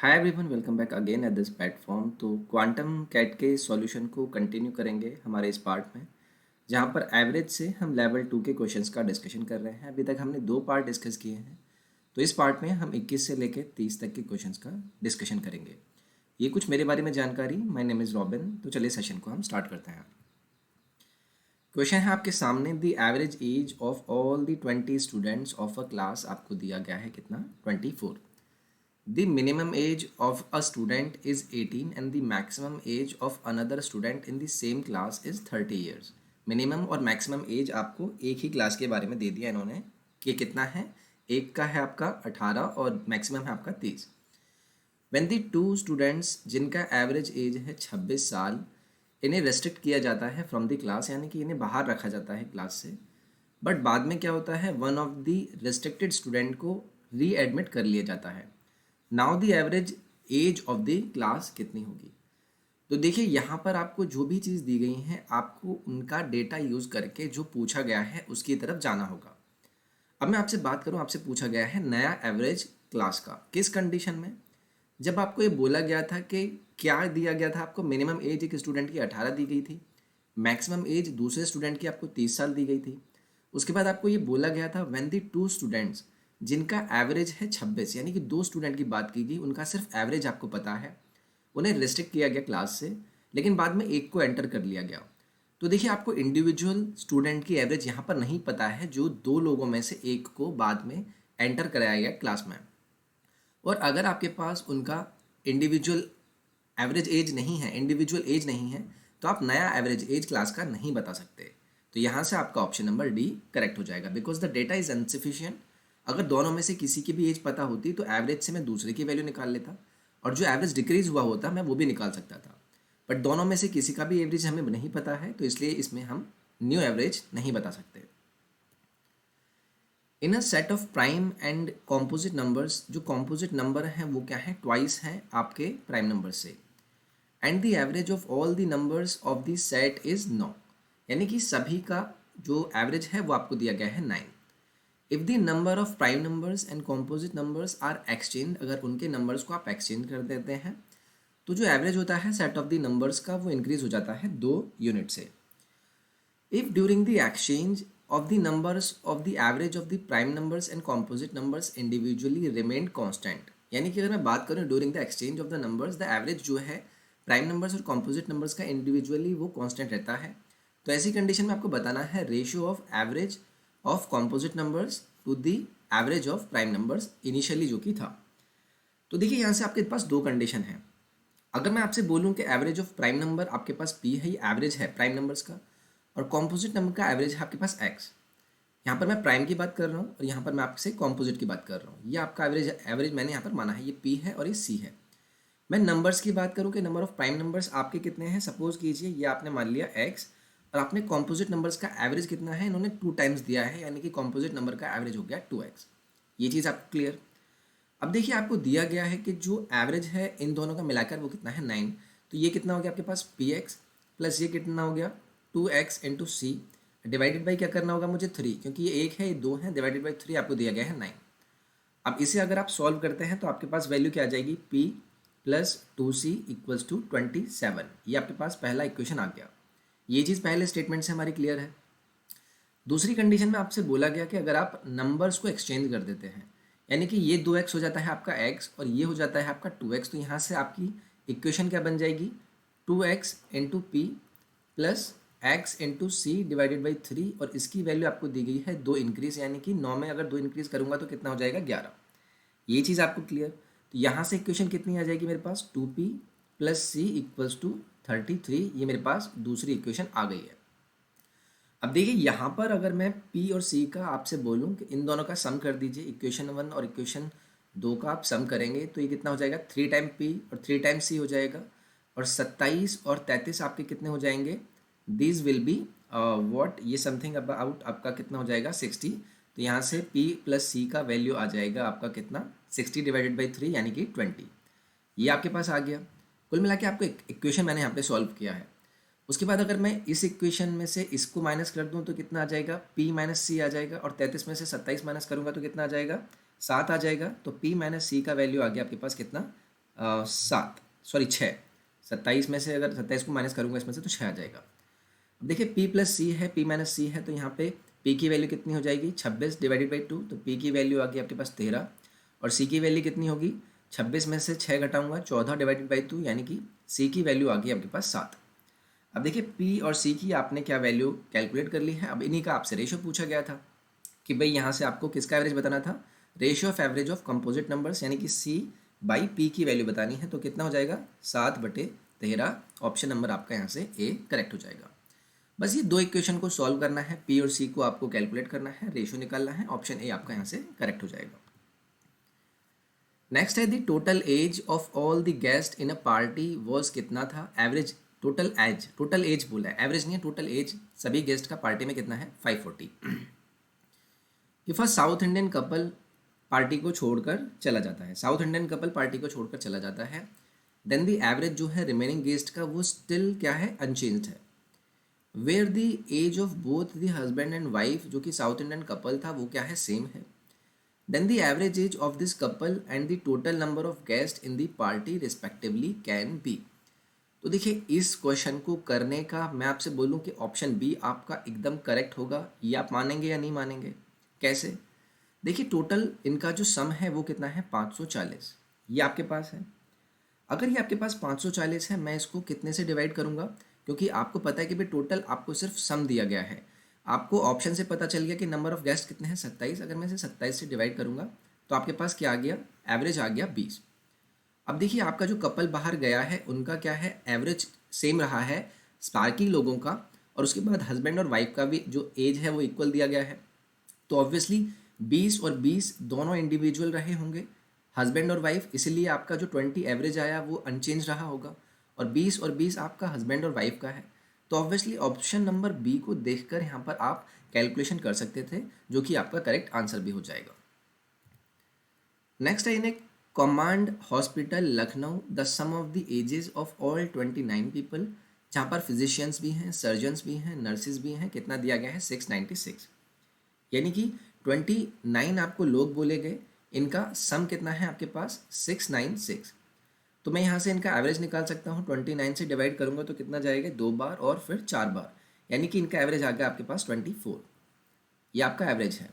Hi everyone, welcome back again at this platform. तो quantum cat के solution को continue करेंगे हमारे इस पार्ट में, जहाँ पर एवरेज से हम लेवल 2 के क्वेश्चंस का डिस्कशन कर रहे हैं। अभी तक हमने दो पार्ट डिस्कस किए हैं, तो इस पार्ट में हम 21 से लेकर 30 तक के क्वेश्चंस का डिस्कशन करेंगे। ये कुछ मेरे बारे में जानकारी। My name is robin. तो चलिए सेशन को हम स्टार्ट करते हैं। क्वेश्चन है आपके सामने, the average age of all the 20 students of a class आपको दिया गया है कितना, 24। The minimum age of a student is 18 and the maximum age of another student in the same class is 30 years. Minimum और maximum age आपको एक ही class के बारे में दे दिया इन्होंने कि कितना है। एक का है आपका 18 और मैक्सिमम है आपका 30। When the two students जिनका एवरेज एज है 26 साल, इन्हें रेस्ट्रिक्ट किया जाता है फ्रॉम द क्लास, यानी कि इन्हें बाहर रखा जाता है क्लास से। बट बाद में क्या होता है, one of the restricted student को री एडमिट कर लिया जाता है। Now the average age of the class कितनी होगी। तो देखिए यहाँ पर आपको जो भी चीज़ दी गई है, आपको उनका डेटा यूज़ करके जो पूछा गया है उसकी तरफ जाना होगा। अब मैं आपसे बात करूँ, आपसे पूछा गया है नया एवरेज क्लास का, किस कंडीशन में। जब आपको ये बोला गया था कि क्या दिया गया था आपको, मिनिमम एज एक स्टूडेंट की 18 दी गई थी, मैक्सिमम एज दूसरे स्टूडेंट की आपको 30 साल दी गई थी। उसके बाद आपको ये बोला गया था व्हेन दी टू स्टूडेंट्स जिनका एवरेज है 26, यानी कि दो स्टूडेंट की बात की गई, उनका सिर्फ एवरेज आपको पता है, उन्हें रिस्ट्रिक्ट किया गया क्लास से, लेकिन बाद में एक को एंटर कर लिया गया। तो देखिए आपको इंडिविजुअल स्टूडेंट की एवरेज यहाँ पर नहीं पता है, जो दो लोगों में से एक को बाद में एंटर कराया गया क्लास में। और अगर आपके पास उनका इंडिविजुअल एवरेज एज नहीं है, इंडिविजुअल एज नहीं है, तो आप नया एवरेज एज क्लास का नहीं बता सकते। तो यहाँ से आपका ऑप्शन नंबर डी करेक्ट हो जाएगा, बिकॉज द डेटा इज अनसफिशियंट। अगर दोनों में से किसी की भी एज पता होती तो एवरेज से मैं दूसरे की वैल्यू निकाल लेता, और जो एवरेज डिक्रीज हुआ होता मैं वो भी निकाल सकता था। बट दोनों में से किसी का भी एवरेज हमें नहीं पता है, तो इसलिए इसमें हम न्यू एवरेज नहीं बता सकते। In a set of prime and composite numbers, जो कॉम्पोजिट नंबर हैं वो क्या है, ट्वाइस हैं आपके प्राइम नंबर से। And the average of all the numbers of the set is 9, यानी कि सभी का जो एवरेज है वो आपको दिया गया है 9। If the number of prime numbers and composite numbers are exchange, अगर उनके नंबर्स को आप एक्सचेंज कर देते हैं तो जो एवरेज होता है सेट ऑफ द नंबर्स का वो इंक्रीज हो जाता है 2 यूनिट से। If during the exchange of the numbers of the average of the prime numbers and composite numbers individually remained constant, यानी कि अगर मैं बात करूँ during the exchange of the numbers, the average जो है प्राइम नंबर्स और कॉम्पोजिट नंबर्स का इंडिविजुअली वो कांस्टेंट रहता है। तो ऐसी कंडीशन में आपको बताना है ratio of average of composite numbers to the average of prime numbers initially जो कि था। तो देखिए यहाँ से आपके पास दो कंडीशन है। अगर मैं आपसे बोलूँ कि एवरेज ऑफ प्राइम नंबर आपके पास पी है, ये एवरेज है प्राइम नंबर्स का, और कॉम्पोजिट नंबर का एवरेज है आपके पास एक्स। यहाँ पर मैं प्राइम की बात कर रहा हूँ और यहाँ पर मैं आपसे कॉम्पोजिट की बात कर रहा हूँ। ये आपका एवरेज मैंने यहाँ पर माना है, ये पी है और ये सी है। मैं नंबर्स की बात करूँ कि नंबर ऑफ प्राइम नंबर्स आपके कितने हैं, सपोज कीजिए ये आपने मान लिया एक्स, और आपने कॉम्पोजिट नंबर्स का एवरेज कितना है, इन्होंने 2 टाइम्स दिया है, यानी कि कॉम्पोजिट नंबर का एवरेज हो गया 2x। ये चीज़ आपको क्लियर। अब देखिए आपको दिया गया है कि जो एवरेज है इन दोनों का मिलाकर वो कितना है 9। तो ये कितना हो गया आपके पास px प्लस ये कितना हो गया 2x into C, divided by क्या करना होगा मुझे 3, क्योंकि ये एक है ये दो है, डिवाइडेड बाई 3 आपको दिया गया है 9। अब इसे अगर आप सॉल्व करते हैं तो आपके पास वैल्यू क्या आ जाएगी, p plus 2c equals to 27। ये आपके पास पहला इक्वेशन आ गया। ये चीज़ पहले स्टेटमेंट से हमारी क्लियर है। दूसरी कंडीशन में आपसे बोला गया कि अगर आप नंबर्स को एक्सचेंज कर देते हैं, यानी कि ये 2x हो जाता है आपका x और ये हो जाता है आपका 2x, तो यहाँ से आपकी इक्वेशन क्या बन जाएगी, 2x into P plus X into C divided by 3, और इसकी वैल्यू आपको दी गई है 2 इंक्रीज, यानी कि 9 में अगर 2 इंक्रीज करूँगा तो कितना हो जाएगा 11। ये चीज़ आपको क्लियर। तो यहाँ से इक्वेशन कितनी आ जाएगी मेरे पास, 2p plus C equals to 33। ये मेरे पास दूसरी इक्वेशन आ गई है। अब देखिए यहाँ पर अगर मैं p और c का आपसे बोलूँ कि इन दोनों का सम कर दीजिए, इक्वेशन 1 और इक्वेशन 2 का आप सम करेंगे तो ये कितना हो जाएगा, 3 टाइम p और 3 टाइम c हो जाएगा, और 27 और 33 आपके कितने हो जाएंगे, दिस विल बी व्हाट, ये समथिंग अबाउट आपका कितना हो जाएगा 60। तो यहाँ से p प्लस c का वैल्यू आ जाएगा आपका कितना, 60 डिवाइडेड बाई 3 यानी कि 20। ये आपके पास आ गया। कुल मिला के आपको इक्वेशन मैंने यहाँ पे सॉल्व किया है। उसके बाद अगर मैं इस इक्वेशन में से इसको माइनस कर दूं तो कितना आ जाएगा, p माइनस सी आ जाएगा, और 33 में से 27 माइनस करूंगा तो कितना आ जाएगा, 7 आ जाएगा। तो p माइनस सी का वैल्यू आ गया आपके पास कितना, 7 सॉरी 6, 27 में से अगर 27 को माइनस करूँगा इसमें से तो 6 आ जाएगा। अब देखिए पी प्लस सी है, पी माइनस सी है, तो यहाँ पे पी की वैल्यू कितनी हो जाएगी 26 डिवाइडेड बाई 2, तो पी की वैल्यू आ गई आपके पास 13, और सी की वैल्यू कितनी होगी 26 में से 6 घटाऊंगा 14 डिवाइडेड बाई 2, यानी कि सी की वैल्यू आ गई आपके पास 7। अब देखिए पी और सी की आपने क्या वैल्यू कैलकुलेट कर ली है। अब इन्हीं का आपसे रेशियो पूछा गया था कि भाई यहाँ से आपको किसका एवरेज बताना था, ratio of average of composite numbers, यानी कि सी बाई पी की वैल्यू बतानी है। तो कितना हो जाएगा 7/13, ऑप्शन नंबर आपका यहाँ से ए करेक्ट हो जाएगा। बस ये 2 इक्वेशन को सॉल्व करना है, पी और सी को आपको कैलकुलेट करना है, रेशियो निकालना है, ऑप्शन ए आपका यहाँ से करेक्ट हो जाएगा। नेक्स्ट है the total age of all the guest in a party was कितना था, एवरेज टोटल एज बोला है, एवरेज नहीं है, टोटल एज सभी गेस्ट का पार्टी में कितना है 540। If a south Indian couple party को छोड़कर चला जाता है, साउथ इंडियन कपल पार्टी को छोड़कर चला जाता है, देन द एवरेज जो है रिमेनिंग गेस्ट का वो स्टिल क्या है अनचेंज्ड है। Where the age of both the husband and wife, जो कि साउथ इंडियन कपल था, वो क्या है सेम है। Then the average age of this couple and the total number of guest in the party respectively can be. तो देखिए इस क्वेश्चन को करने का मैं आपसे बोलूं कि ऑप्शन बी आपका एकदम करेक्ट होगा, ये आप मानेंगे या नहीं मानेंगे? कैसे? देखिए टोटल इनका जो सम है वो कितना है 540, ये आपके पास है। अगर ये आपके पास 540 है, मैं इसको कितने से डिवाइड करूंगा, क्योंकि आपको पता है कि भाई टोटल आपको सिर्फ सम दिया गया है, आपको ऑप्शन से पता चल गया कि नंबर ऑफ गेस्ट कितने हैं 27, अगर मैं इसे 27 से डिवाइड करूंगा तो आपके पास क्या आ गया, एवरेज आ गया 20। अब देखिए आपका जो कपल बाहर गया है उनका क्या है एवरेज सेम रहा है स्पार्की लोगों का, और उसके बाद हस्बैंड और वाइफ का भी जो एज है वो इक्वल दिया गया है। तो ऑब्वियसली 20 और 20 दोनों इंडिविजुअल रहे होंगे हस्बैंड और वाइफ, इसीलिए आपका जो 20 एवरेज आया वो अनचेंज रहा होगा, और 20 और 20 आपका हस्बैंड और वाइफ का है। तो ऑब्वियसली ऑप्शन नंबर बी को देखकर यहाँ पर आप कैलकुलेशन कर सकते थे, जो कि आपका करेक्ट आंसर भी हो जाएगा। नेक्स्ट है in a command hospital Lucknow the sum of the ages of all 29 people, जहाँ पर फिजिशियंस भी हैं, सर्जन्स भी हैं, नर्सिस भी हैं, कितना दिया गया है 696, यानी कि 29 आपको लोग बोले गए, इनका सम कितना है आपके पास 696। तो मैं यहाँ से इनका एवरेज निकाल सकता हूँ, 29 से डिवाइड करूँगा तो कितना जाएगा 2 बार और फिर 4 बार, यानी कि इनका एवरेज आ गया आपके पास 24। ये आपका एवरेज है,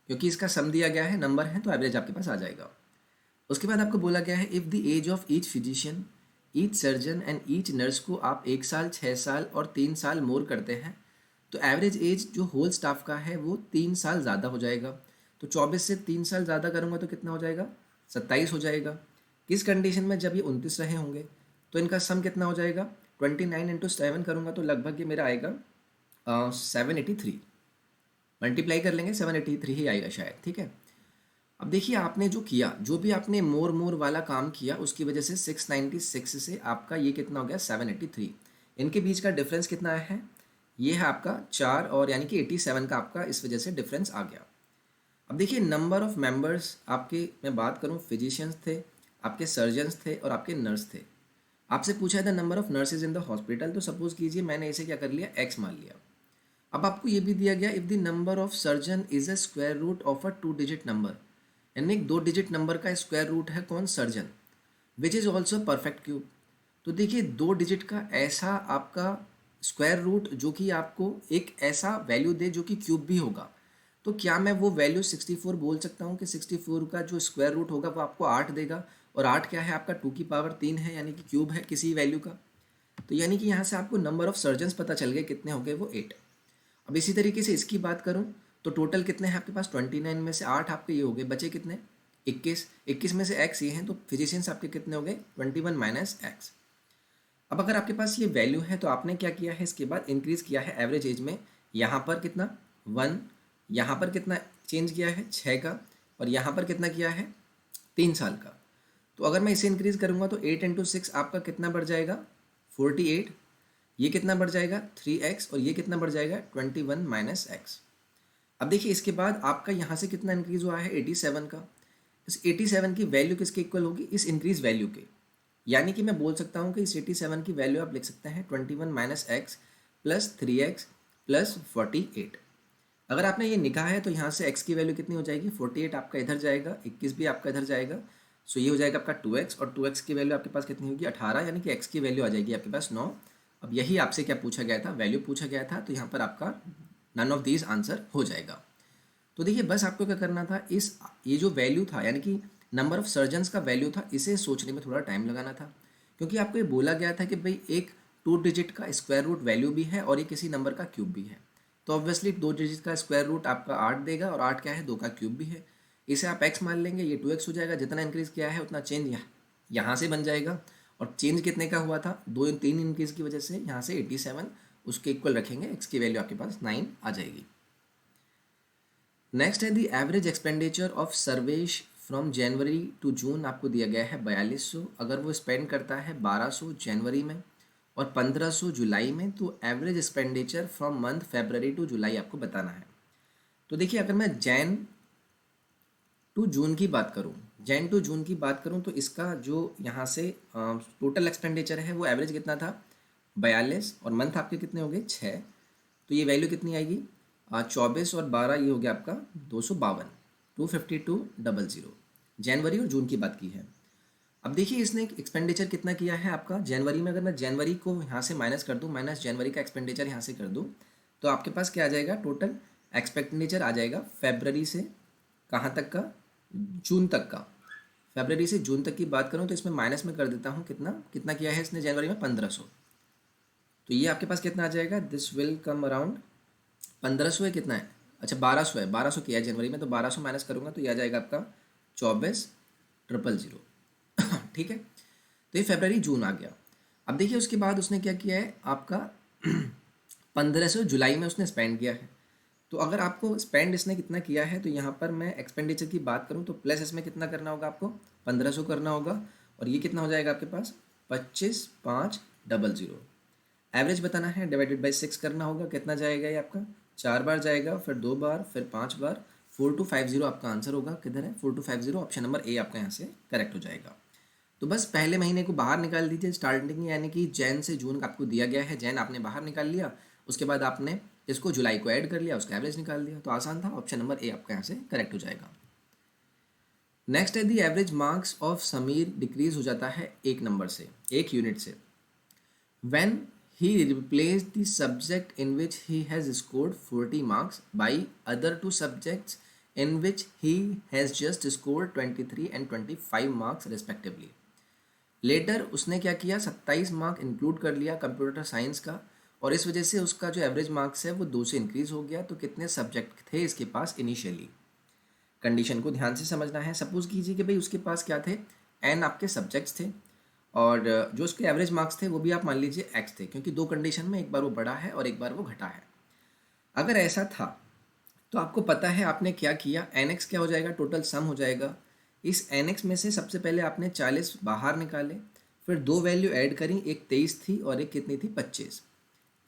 क्योंकि इसका सम दिया गया है, नंबर है, तो एवरेज आपके पास आ जाएगा। उसके बाद आपको बोला गया है if the age of each physician, each surgeon and each nurse को आप 1 साल, 6 साल और 3 साल मोर करते हैं, तो एवरेज एज जो होल स्टाफ का है वो 3 साल ज़्यादा हो जाएगा। तो 24 से 3 साल ज़्यादा करूँगा तो कितना हो जाएगा 27 हो जाएगा। किस कंडीशन में, जब ये 29 रहे होंगे, तो इनका सम कितना हो जाएगा 29 इंटू 7 करूँगा तो लगभग ये मेरा आएगा 783, मल्टीप्लाई कर लेंगे 783 ही आएगा शायद, ठीक है। अब देखिए आपने जो किया, जो भी आपने मोर वाला काम किया, उसकी वजह से 696 से आपका ये कितना हो गया 783, इनके बीच का डिफरेंस कितना आया है, ये है आपका 4, और यानी कि 87 का आपका इस वजह से डिफरेंस आ गया। अब देखिए नंबर ऑफ मेंबर्स आपके, मैं बात करूं फिजिशियंस थे, आपके सर्जन्स थे और आपके नर्स थे। आपसे पूछा था number of nurses in the hospital, तो सपोज कीजिए मैंने इसे क्या कर लिया x मान लिया। अब आपको ये भी दिया गया if the number of surgeon is a square root of a 2 digit number, यानी एक 2 डिजिट नंबर का स्क्वायर रूट है कौन, surgeon, which is also perfect cube. तो देखिए 2 डिजिट का ऐसा आपका स्क्वायर रूट जो कि आपको एक ऐसा वैल्यू दे जो कि क्यूब भी होगा, तो क्या मैं वो वैल्यू 64 बोल सकता हूँ कि 64 का जो स्क्वायर रूट होगा वो आपको 8 देगा, और 8 क्या है आपका 2 की पावर 3 है, यानी कि क्यूब है किसी वैल्यू का। तो यानी कि यहाँ से आपको नंबर ऑफ सर्जन्स पता चल गए, कितने हो गए वो 8। अब इसी तरीके से इसकी बात करूँ तो टोटल कितने हैं आपके पास 29 में से 8 आपके ये हो गए, बचे कितने 21 में से x ये हैं, तो फिजिशियंस आपके कितने हो गए 21 माइनस एक्स। अब अगर आपके पास ये वैल्यू है तो आपने क्या किया है, इसके बाद इंक्रीज किया है एवरेज एज में, यहाँ पर कितना 1, यहाँ पर कितना चेंज किया है 6 का, और यहाँ पर कितना किया है 3 साल का। तो अगर मैं इसे इंक्रीज करूँगा तो 8 इंटू 6 आपका कितना बढ़ जाएगा 48, ये कितना बढ़ जाएगा 3x, और ये कितना बढ़ जाएगा 21 माइनस एक्स। अब देखिए इसके बाद आपका यहाँ से कितना इंक्रीज हुआ है 87 का, इस 87 की वैल्यू किसके इक्वल होगी, इस इंक्रीज वैल्यू के, यानी कि मैं बोल सकता हूँ कि इस 87 की वैल्यू आप लिख सकते हैं 21 minus x plus 3x plus 48। अगर आपने ये निकाहा है तो यहाँ से x की वैल्यू कितनी हो जाएगी 48, आपका इधर जाएगा 21 भी आपका इधर जाएगा, सो ये हो जाएगा आपका 2x, और 2x की वैल्यू आपके पास कितनी होगी 18, यानी कि x की वैल्यू आ जाएगी आपके पास 9। अब यही आपसे क्या पूछा गया था, वैल्यू पूछा गया था, तो यहाँ पर आपका नन ऑफ दीज आंसर हो जाएगा। तो देखिए बस आपको क्या करना था, ये जो वैल्यू था यानी कि नंबर ऑफ सर्जन्स का वैल्यू था, इसे सोचने में थोड़ा टाइम लगाना था, क्योंकि आपको ये बोला गया था कि भाई एक 2 डिजिट का स्क्वायर रूट वैल्यू भी है और ये किसी नंबर का क्यूब भी है। तो ऑब्वियसली 2 डिजिट का स्क्वायर रूट आपका 8 देगा, और 8 क्या है, 2 का क्यूब भी है। इसे आप x मान लेंगे, ये 2x हो जाएगा, जितना इंक्रीज़ किया है उतना चेंज यहाँ से बन जाएगा। और चेंज कितने का हुआ था, 2-3 इंक्रीज़ की वजह से यहाँ से 87 उसके इक्वल रखेंगे, x की वैल्यू आपके पास 9 आ जाएगी। नेक्स्ट है the average expenditure of Sarvesh from January to June, आपको दिया गया है 4200। अगर वो स्पेंड करता है 1200 जनवरी में और 1500 जुलाई में, तो average expenditure from month February to July आपको बताना है। तो देखिए अगर मैं जैन टू जून की बात करूँ, जैन टू जून की बात करूँ, तो इसका जो यहाँ से टोटल एक्सपेंडिचर है वो एवरेज कितना था 42, और मंथ आपके कितने हो गए 6, तो ये वैल्यू कितनी आएगी 24 और 12, ये हो गया आपका 252, 252,000। जनवरी और जून की बात की है। अब देखिए इसने एक्सपेंडिचर कितना किया है आपका जनवरी में, अगर मैं जनवरी को यहाँ से माइनस कर दूँ, माइनस जनवरी का एक्सपेंडिचर यहाँ से कर दूँ, तो आपके पास क्या आ जाएगा, टोटल एक्सपेंडिचर आ जाएगा फेबररी से कहाँ तक का, जून तक का। फेबररी से जून तक की बात करूँ तो इसमें माइनस में कर देता हूँ, कितना कितना किया है इसने जनवरी में 1500, तो ये आपके पास कितना आ जाएगा, दिस विल कम अराउंड 1500 है, कितना है, अच्छा 1200 है, 1200 किया है जनवरी में, तो 1200 माइनस करूँगा तो ये आ जाएगा आपका 24,000। ठीक है, तो ये फेबररी जून आ गया। अब देखिए उसके बाद उसने क्या किया है आपका 1500 जुलाई में उसने स्पेंड किया है। तो अगर आपको स्पेंड इसने कितना किया है, तो यहाँ पर मैं एक्सपेंडिचर की बात करूँ तो प्लस इसमें कितना करना होगा आपको 1500 करना होगा, और ये कितना हो जाएगा आपके पास 25,500। एवरेज बताना है, डिवाइडेड बाई 6 करना होगा, कितना जाएगा ये आपका 4 बार जाएगा, फिर 2 बार, फिर 5 बार, 4250 आपका आंसर होगा। किधर है 4250, ऑप्शन नंबर ए आपका यहाँ से करेक्ट हो जाएगा। तो बस पहले महीने को बाहर निकाल दीजिए स्टार्टिंग, यानी कि जैन से जून आपको दिया गया है, जैन आपने बाहर निकाल लिया, उसके बाद आपने इसको जुलाई को ऐड कर लिया, उसका एवरेज निकाल दिया, तो आसान था, ऑप्शन नंबर ए आपका यहाँ से करेक्ट हो जाएगा। नेक्स्ट है the average marks of Sameer decrease हो जाता है 1 नंबर से, 1 यूनिट से, when he replaced the subject in which he has scored 40 marks by other two subjects in which he has just scored 23 and 25 marks respectively. Letter उसने क्या किया 27 mark include कर लिया कंप्यूटर साइंस का, और इस वजह से उसका जो एवरेज मार्क्स है वो 2 से इंक्रीज हो गया। तो कितने सब्जेक्ट थे इसके पास इनिशियली, कंडीशन को ध्यान से समझना है। सपोज कीजिए कि भाई उसके पास क्या थे, एन आपके सब्जेक्ट्स थे, और जो उसके एवरेज मार्क्स थे वो भी आप मान लीजिए एक्स थे, क्योंकि 2 कंडीशन में एक बार वो बढ़ा है और एक बार वो घटा है। अगर ऐसा था तो आपको पता है आपने क्या किया, एन एक्स क्या हो जाएगा, टोटल सम हो जाएगा। इस एन एक्स में से सबसे पहले आपने 40 बाहर निकाले, फिर 2 वैल्यू ऐड करी, एक 23 थी और एक कितनी थी 25,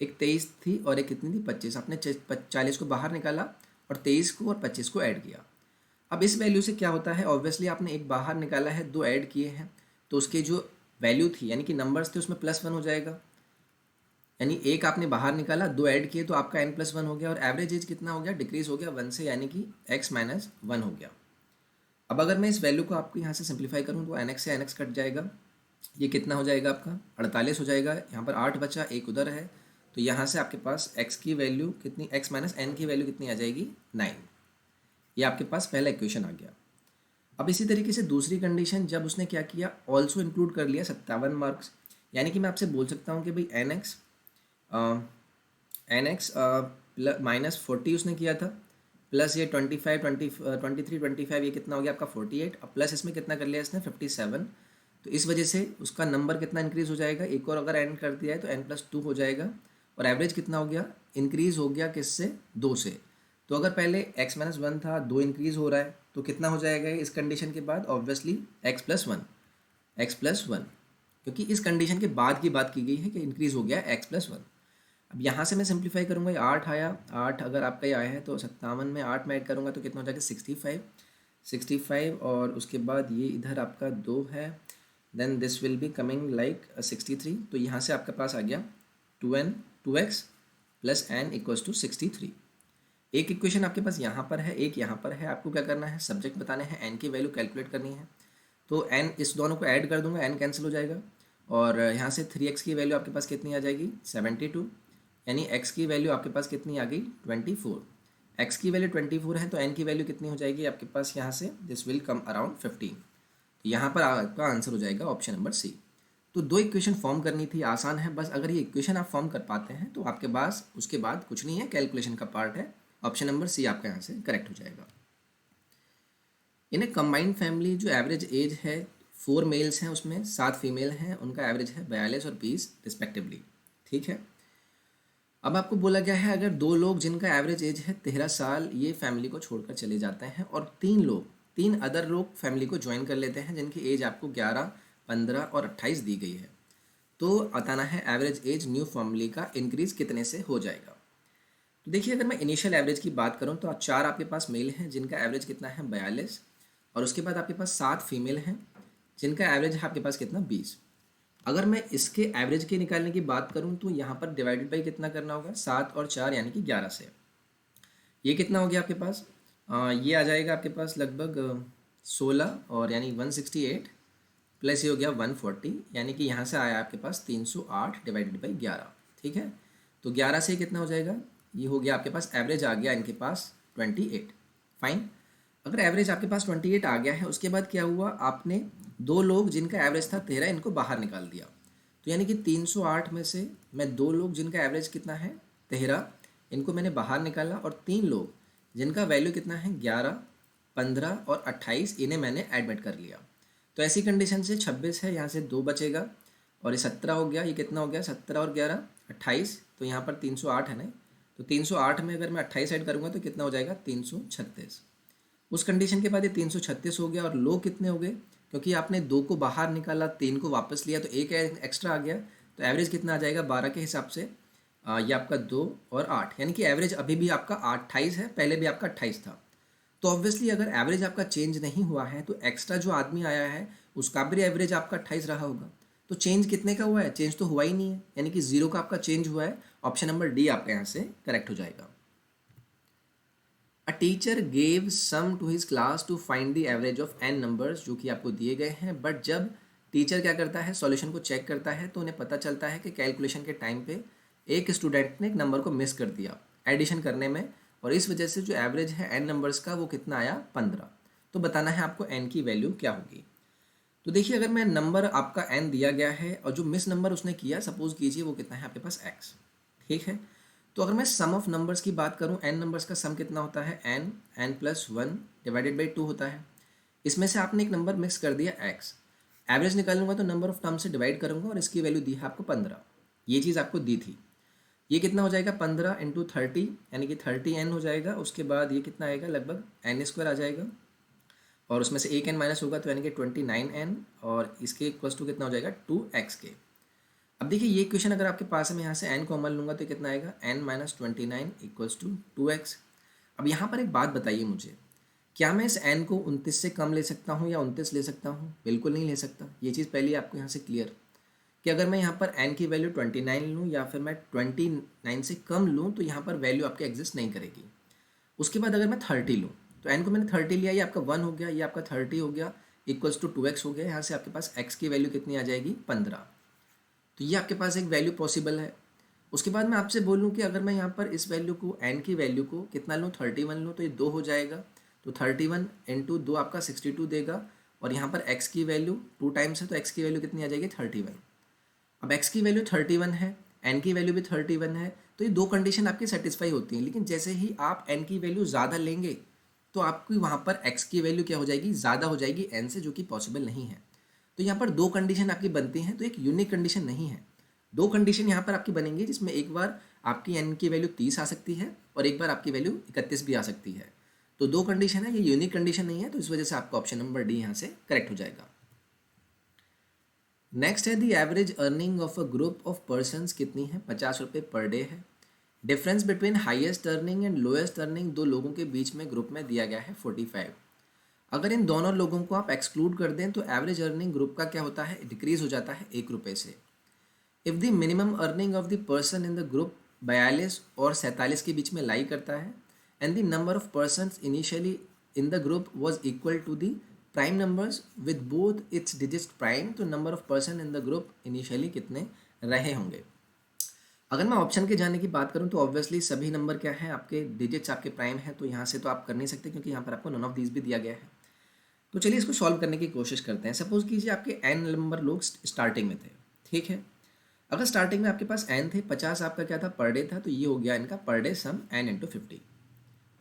एक 23 थी और एक कितनी थी 25। आपने 40 को बाहर निकाला और 23 को और 25 को ऐड किया। अब इस वैल्यू से क्या होता है, ऑब्वियसली आपने एक बाहर निकाला है, 2 ऐड किए हैं, तो उसके जो वैल्यू थी यानी कि नंबर्स थे उसमें +1 हो जाएगा, यानी एक आपने बाहर निकाला, 2 ऐड किए, तो आपका n+1 हो गया, और एवरेज एज कितना हो गया, डिक्रीज हो गया 1 से, यानी कि x-1 हो गया। अब अगर मैं इस वैल्यू को आपको यहाँ से सिंप्लीफाई करूँ तो nx से nx कट जाएगा, ये कितना हो जाएगा आपका 48 हो जाएगा, यहाँ पर 8 बचा, एक उधर है, तो यहाँ से आपके पास x की वैल्यू कितनी, x - n की वैल्यू कितनी आ जाएगी 9। ये आपके पास पहला इक्वेशन आ गया। अब इसी तरीके से दूसरी कंडीशन, जब उसने क्या किया, ऑल्सो इंक्लूड कर लिया 57 मार्क्स, यानी कि मैं आपसे बोल सकता हूँ कि भाई एन एक्स -40 उसने किया था, प्लस ये 25 23 25, ये कितना हो गया आपका 48, अब प्लस इसमें कितना कर लिया इसने 57, तो इस वजह से उसका नंबर कितना इंक्रीज़ हो जाएगा, एक और अगर एन कर दिया है तो n+2 हो जाएगा, और एवरेज कितना हो गया, इंक्रीज़ हो गया किससे, 2 से। तो अगर पहले x-1 था, 2 इंक्रीज़ हो रहा है, तो कितना हो जाएगा इस कंडीशन के बाद, ऑब्वियसली x+1, क्योंकि इस कंडीशन के बाद की बात की गई है कि इंक्रीज़ हो गया x+1। अब यहाँ से मैं सिंप्लीफाई करूँगा, ये 8 आया, 8 अगर आपका ये आया है तो 57 में 8 में ऐड करूँगा तो कितना हो जाएगा 65, और उसके बाद ये इधर आपका 2 है, then this will be coming like 63, तो यहाँ से आपके पास आ गया 2x + n = 63। एक इक्वेशन आपके पास यहाँ पर है, एक यहाँ पर है, आपको क्या करना है, सब्जेक्ट बताने हैं, n की वैल्यू कैलकुलेट करनी है। तो n इस दोनों को ऐड कर दूंगा, n कैंसिल हो जाएगा और यहाँ से 3x की वैल्यू आपके पास कितनी आ जाएगी 72, यानी x की वैल्यू आपके पास कितनी आ गई 24। x की वैल्यू 24 है तो n की वैल्यू कितनी हो जाएगी आपके पास यहाँ से, दिस विल कम अराउंड 15। तो यहाँ पर आपका आंसर हो जाएगा ऑप्शन नंबर सी। तो दो इक्वेशन फॉर्म करनी थी, आसान है, बस अगर ये इक्वेशन आप फॉर्म कर पाते हैं तो आपके पास उसके बाद कुछ नहीं है, कैलकुलेशन का पार्ट है। ऑप्शन नंबर सी आपका यहाँ से करेक्ट हो जाएगा। इन ए कंबाइंड फैमिली जो एवरेज एज है 4 मेल्स हैं, उसमें 7 फीमेल हैं, उनका एवरेज है 42 और 20 रिस्पेक्टिवली। ठीक है, अब आपको बोला गया है अगर दो लोग जिनका एवरेज एज है 13 साल ये फैमिली को छोड़कर चले जाते हैं और तीन अदर लोग फैमिली को ज्वाइन कर लेते हैं जिनकी एज आपको 11, 15 और 28 दी गई है, तो बताना है एवरेज एज न्यू फैमिली का इंक्रीज कितने से हो जाएगा। तो देखिए अगर मैं इनिशियल एवरेज की बात करूं तो 4 आपके पास मेल हैं जिनका एवरेज कितना है 42, और उसके बाद आपके पास 7 फीमेल हैं जिनका एवरेज है आपके पास कितना 20। अगर मैं इसके एवरेज के निकालने की बात करूं तो यहाँ पर डिवाइडेड बाई कितना करना होगा 7 और 4 यानी कि 11 से। ये कितना हो गया आपके पास, ये आ जाएगा आपके पास लगभग 16 और यानी 168 प्लस ये हो गया 140, यानी कि यहाँ से आया आपके पास 308 डिवाइडेड बाई 11। ठीक है, तो 11 से कितना हो जाएगा, ये हो गया आपके पास एवरेज आ गया इनके पास 28। फाइन, अगर एवरेज आपके पास 28 आ गया है उसके बाद क्या हुआ, आपने दो लोग जिनका एवरेज था 13 इनको बाहर निकाल दिया, तो यानी कि 308 में से मैं दो लोग जिनका एवरेज कितना है 13 इनको मैंने बाहर निकाला और 3 लोग जिनका वैल्यू कितना है 11, 15 और 28 इन्हें मैंने एडमिट कर लिया। तो ऐसी कंडीशन से 26 है, यहाँ से 2 बचेगा और ये 17 हो गया, ये कितना हो गया 17 और 11 28, तो यहाँ पर 308 है ना, तो 308 में अगर मैं 28 ऐड करूँगा तो कितना हो जाएगा 336। उस कंडीशन के बाद ये 336 हो गया और लोग कितने हो गए, क्योंकि आपने 2 को बाहर निकाला 3 को वापस लिया तो एक एक्स्ट्रा आ गया, तो एवरेज कितना आ जाएगा 12 के हिसाब से, ये आपका 2 और 8, यानी कि एवरेज अभी भी आपका 28 है, पहले भी आपका 28 था। तो ऑब्वियसली अगर एवरेज आपका चेंज नहीं हुआ है तो एक्स्ट्रा जो आदमी आया है उसका भी एवरेज आपका 28 रहा होगा, तो चेंज कितने का हुआ है, चेंज तो हुआ ही नहीं है, यानी कि 0 का आपका चेंज हुआ है। ऑप्शन नंबर डी आपका यहाँ से करेक्ट हो जाएगा। A teacher gave sum to his class to find the average of n numbers, जो कि आपको दिए गए हैं, बट जब टीचर क्या करता है सॉल्यूशन को चेक करता है तो उन्हें पता चलता है कि कैलकुलेशन के टाइम पे एक स्टूडेंट ने एक नंबर को मिस कर दिया एडिशन करने में, और इस वजह से जो एवरेज है n नंबर्स का वो कितना आया 15। तो बताना है आपको n की वैल्यू क्या होगी। तो देखिए अगर मैं नंबर आपका n दिया गया है और जो मिस नंबर उसने किया सपोज कीजिए वो कितना है आपके पास x। ठीक है, तो अगर मैं सम ऑफ नंबर्स की बात करूं n नंबर्स का सम कितना होता है n प्लस 1 डिवाइडेड बाई 2 होता है। इसमें से आपने एक नंबर मिक्स कर दिया x, एवरेज निकालूंगा तो नंबर ऑफ टर्म से डिवाइड करूंगा और इसकी वैल्यू दी है आपको 15, ये चीज़ आपको दी थी। ये कितना हो जाएगा 15 इंटू 30 यानी कि 30n हो जाएगा, उसके बाद ये कितना आएगा लगभग n² आ जाएगा और उसमें से एक n माइनस होगा तो यानी कि 29n और इसके इक्वल्स टू कितना हो जाएगा 2x के। अब देखिए ये इक्वेशन अगर आपके पास है मैं यहाँ से n कॉमन लूँगा तो कितना आएगा n minus 29 equals to 2x। अब यहाँ पर एक बात बताइए मुझे, क्या मैं इस n को 29 से कम ले सकता हूँ या 29 ले सकता हूँ, बिल्कुल नहीं ले सकता। ये चीज़ पहले आपको यहाँ से क्लियर कि अगर मैं यहाँ पर n की वैल्यू 29 लूँ या फिर मैं 29 से कम लूँ तो यहाँ पर वैल्यू आपके एग्जिस्ट नहीं करेगी। उसके बाद अगर मैं 30 लूँ तो n को मैंने 30 लिया, ये आपका 1 हो गया, ये आपका 30 हो गया इक्वल्स टू 2x हो गया, यहाँ से आपके पास x की वैल्यू कितनी आ जाएगी 15। तो ये आपके पास एक वैल्यू पॉसिबल है। उसके बाद मैं आपसे बोलूँ कि अगर मैं यहाँ पर इस वैल्यू को n की वैल्यू को कितना लूँ 31 लूँ तो ये 2 हो जाएगा, तो 31 इंटू 2 आपका 62 देगा और यहाँ पर x की वैल्यू 2 टाइम्स है तो x की वैल्यू कितनी आ जाएगी 31। अब x की वैल्यू 31 है, n की वैल्यू भी 31 है, तो ये दो कंडीशन आपकी सेटिस्फाई होती हैं। लेकिन जैसे ही आप n की वैल्यू ज़्यादा लेंगे तो आपकी वहाँ पर x की वैल्यू क्या हो जाएगी ज़्यादा हो जाएगी n से, जो कि पॉसिबल नहीं है। तो यहाँ पर दो कंडीशन आपकी बनती हैं, तो एक यूनिक कंडीशन नहीं है। दो कंडीशन यहाँ पर आपकी बनेंगी जिसमें एक बार आपकी n की वैल्यू 30 आ सकती है और एक बार आपकी वैल्यू 31 भी आ सकती है। तो दो कंडीशन है, ये यूनिक कंडीशन नहीं है, तो इस वजह से आपका ऑप्शन नंबर डी यहाँ से करेक्ट हो जाएगा। नेक्स्ट है the average earning of a group of persons कितनी है, 50 रुपये पर डे है। Difference between highest earning and lowest earning दो लोगों के बीच में ग्रुप में दिया गया है 45। अगर इन दोनों लोगों को आप एक्सक्लूड कर दें तो एवरेज अर्निंग ग्रुप का क्या होता है डिक्रीज हो जाता है 1 रुपये से। If the minimum earning of the person in the group 42 और 47 के बीच में लाई करता है and the number of persons initially in the group was equal to the prime numbers with both its digits prime, तो number of person in the group initially कितने रहे होंगे। अगर मैं ऑप्शन के जाने की बात करूं तो ऑब्वियसली सभी नंबर क्या है आपके डिजिट्स आपके प्राइम है, तो यहाँ से तो आप कर नहीं सकते क्योंकि यहाँ पर आपको नन ऑफ दीज भी दिया गया है। तो चलिए इसको सॉल्व करने की कोशिश करते हैं। सपोज कीजिए आपके एन नंबर लोग स्टार्टिंग में थे, ठीक है। अगर स्टार्टिंग में आपके पास एन थे, 50 आपका क्या था पर डे था, तो ये हो गया इनका per day sum N into 50।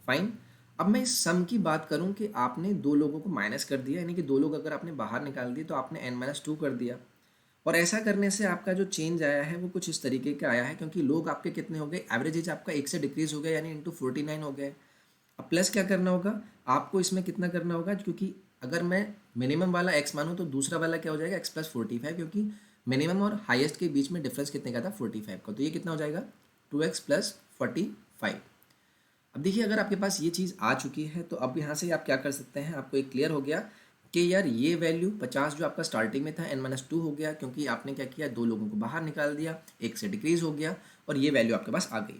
Fine. अब मैं इस सम की बात करूं कि आपने दो लोगों को माइनस कर दिया, यानी कि दो लोग अगर आपने बाहर निकाल दिए तो आपने एन माइनस टू कर दिया, और ऐसा करने से आपका जो चेंज आया है वो कुछ इस तरीके का आया है, क्योंकि लोग आपके कितने हो गए, एवरेज एज आपका एक से डिक्रीज हो गया यानी इंटू 49 हो गए। अब प्लस क्या करना होगा आपको, इसमें कितना करना होगा, क्योंकि अगर मैं मिनिमम वाला एक्स मानूँ तो दूसरा वाला क्या हो जाएगा एक्स प्लस 45, क्योंकि मिनिमम और हाईएस्ट के बीच में डिफरेंस कितने का था 45 का, तो ये कितना हो जाएगा 2x प्लस 45। अब देखिए अगर आपके पास ये चीज़ आ चुकी है तो अब यहाँ से आप क्या कर सकते हैं, आपको एक क्लियर हो गया कि यार ये वैल्यू 50 जो आपका स्टार्टिंग में था n माइनस टू हो गया, क्योंकि आपने क्या किया दो लोगों को बाहर निकाल दिया, एक से डिक्रीज हो गया और ये वैल्यू आपके पास आ गई।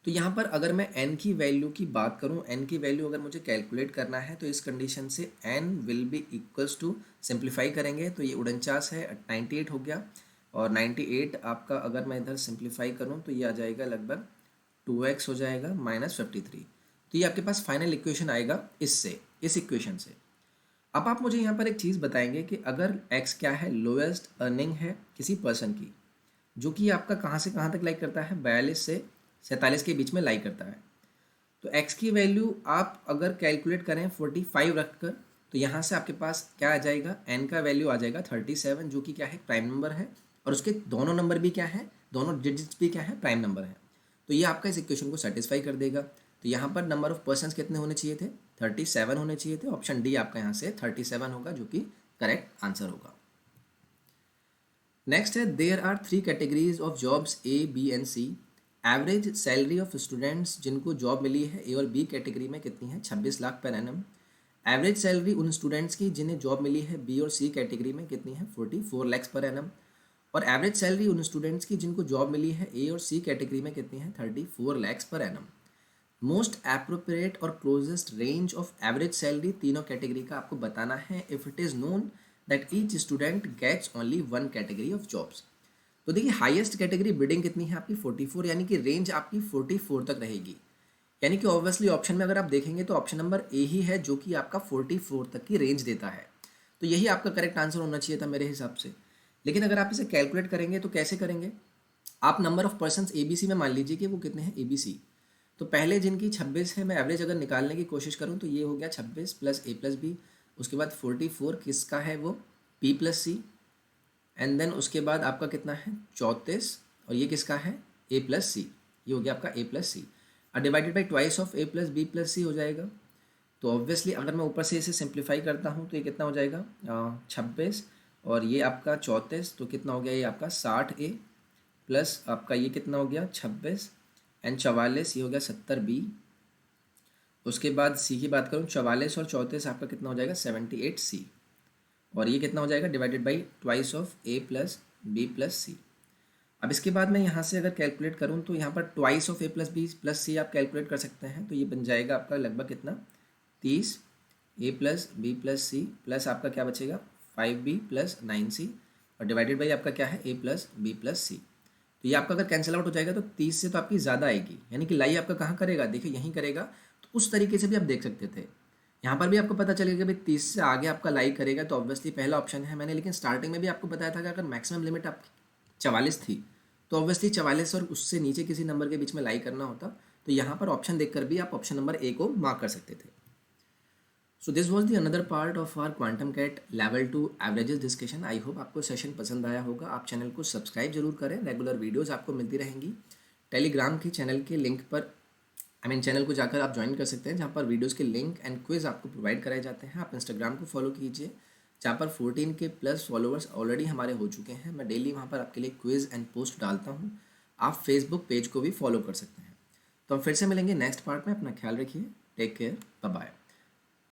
तो यहाँ पर अगर मैं n की वैल्यू की बात करूँ, n की वैल्यू अगर मुझे कैलकुलेट करना है तो इस कंडीशन से n will be equals to, simplify करेंगे तो ये 49 है 98 हो गया, और 98 आपका अगर मैं इधर सिंप्लीफाई करूँ तो ये आ जाएगा लगभग 2x हो जाएगा माइनस 53। तो ये आपके पास फाइनल इक्वेशन आएगा इससे, इस इक्वेशन से। अब आप मुझे यहाँ पर एक चीज़ बताएंगे कि अगर x क्या है, लोएस्ट अर्निंग है किसी पर्सन की, जो कि आपका कहाँ से कहाँ तक लाइक करता है 42 से 47 के बीच में लाइक करता है, तो x की वैल्यू आप अगर कैलकुलेट करें 45 रखकर, तो यहाँ से आपके पास क्या आ जाएगा, n का वैल्यू आ जाएगा 37, जो कि क्या है प्राइम नंबर है, और उसके दोनों नंबर भी क्या है, दोनों डिजिट्स भी क्या है प्राइम नंबर है। तो ये आपका इस इक्वेशन को सेटिस्फाई कर देगा। तो यहाँ पर नंबर ऑफ पर्सन्स कितने होने चाहिए थे, 37 होने चाहिए थे। ऑप्शन डी आपका यहाँ से 37 होगा, जो कि करेक्ट आंसर होगा। नेक्स्ट है, there are 3 categories of jobs A B and C. Average salary of students जिनको जॉब मिली है ए और बी कैटेगरी में कितनी है, 26 lakh per annum. Average salary उन स्टूडेंट्स की जिन्हें जॉब मिली है बी और सी कैटेगरी में कितनी है, 44 लैक्स पर एनम। और एवरेज सैलरी उन स्टूडेंट्स की जिनको जॉब मिली है ए और सी कैटेगरी में कितनी है, 34 lakhs per annum. Most appropriate और closest range of average salary तीनों कैटेगरी का आपको बताना है if it is known that each student gets only one category of jobs. तो देखिए हाईएस्ट कैटेगरी बिडिंग कितनी है आपकी 44, यानी कि रेंज आपकी 44 तक रहेगी। यानी कि ऑब्वियसली ऑप्शन में अगर आप देखेंगे तो ऑप्शन नंबर ए ही है जो कि आपका 44 तक की रेंज देता है। तो यही आपका करेक्ट आंसर होना चाहिए था मेरे हिसाब से। लेकिन अगर आप इसे कैलकुलेट करेंगे तो कैसे करेंगे, आप number of persons A B C में मान लीजिए कि वो कितने हैं ए बी सी। तो पहले जिनकी 26 है, मैं एवरेज अगर निकालने की कोशिश करूँ तो ये हो गया 26 प्लस ए प्लस बी, उसके बाद 44 किसका है वो P plus C, and then उसके बाद आपका कितना है 34, और ये किसका है ए प्लस सी, ये हो गया आपका ए प्लस सी, और divided by twice of A plus B plus C हो जाएगा। तो ऑब्वियसली अगर मैं ऊपर से इसे सिंप्लीफाई करता हूँ तो ये कितना हो जाएगा 26, और ये आपका 34, तो कितना हो गया ये आपका 60 ए प्लस आपका ये कितना हो गया 26 एंड 44, ये हो गया 70 बी। उसके बाद सी की बात करूँ 44 और 34 आपका कितना हो जाएगा 78 सी, और ये कितना हो जाएगा divided by twice of A plus B plus C. अब इसके बाद मैं यहाँ से अगर कैलकुलेट करूँ तो यहाँ पर twice of A plus B plus C आप कैलकुलेट कर सकते हैं, तो ये बन जाएगा आपका लगभग कितना 30 A plus B plus C plus आपका क्या बचेगा 5b प्लस 9c, और डिवाइडेड बाई आपका क्या है ए प्लस बी प्लस सी। तो ये आपका अगर कैंसिल आउट हो जाएगा तो 30 से तो आपकी ज़्यादा आएगी, यानी कि लाई आपका कहाँ करेगा, देखिए यहीं करेगा। तो उस तरीके से भी आप देख सकते थे, यहाँ पर भी आपको पता चलेगा कि भाई 30 से आगे आपका लाई करेगा, तो ऑब्वियसली पहला ऑप्शन है। मैंने लेकिन स्टार्टिंग में भी आपको बताया था कि अगर मैक्सिमम लिमिट आपकी 44 थी तो ऑब्वियसली 44 और उससे नीचे किसी नंबर के बीच में लाई करना होता, तो यहाँ पर ऑप्शन देखकर भी आप ऑप्शन नंबर ए को मार्क कर सकते थे। So this was the another part of our quantum CAT level 2 averages discussion. I hope आपको सेशन पसंद आया होगा। आप चैनल को सब्सक्राइब जरूर करें, रेगुलर वीडियोस आपको मिलती रहेंगी। टेलीग्राम की चैनल के लिंक पर चैनल को जाकर आप ज्वाइन कर सकते हैं, जहाँ पर वीडियोस के लिंक एंड क्विज आपको प्रोवाइड कराए जाते हैं। आप इंस्टाग्राम को फॉलो कीजिए, जहाँ पर 14 के प्लस फॉलोअर्स ऑलरेडी हमारे हो चुके हैं। मैं डेली वहाँ पर आपके लिए क्विज एंड पोस्ट डालता हूँ। आप फेसबुक पेज को भी फॉलो कर सकते हैं। तो हम फिर से मिलेंगे नेक्स्ट पार्ट में। अपना ख्याल रखिए, टेक केयर, बाय बाय।